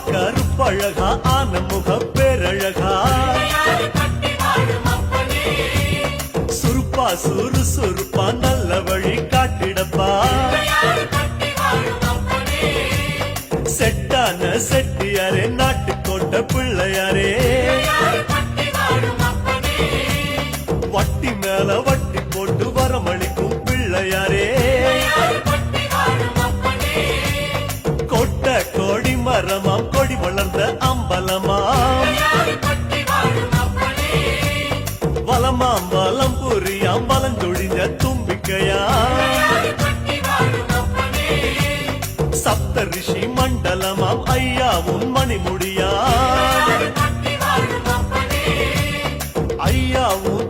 கருப்பழகா ஆன முக பேரழகா சுருப்பா சுறுசுறுப்பா நல்ல வழி காட்டிடப்பா செட்டான செட்டியாரே நாட்டுக்கோட்ட பிள்ளையாரே வட்டி மேல வட்டி போட்டு வரமளிக்கும் பிள்ளையாரே கொட்ட கோடி மரமாம் கொடி வளர்ந்த அம்பலமாம் வலமாம் வலம் புரியாம் வலஞ்சொழிஞ்ச தும்பிக்கையா சப்த ரிஷி மண்டலமாம் ஐயாவும் மணிமுடியா ஐயாவும்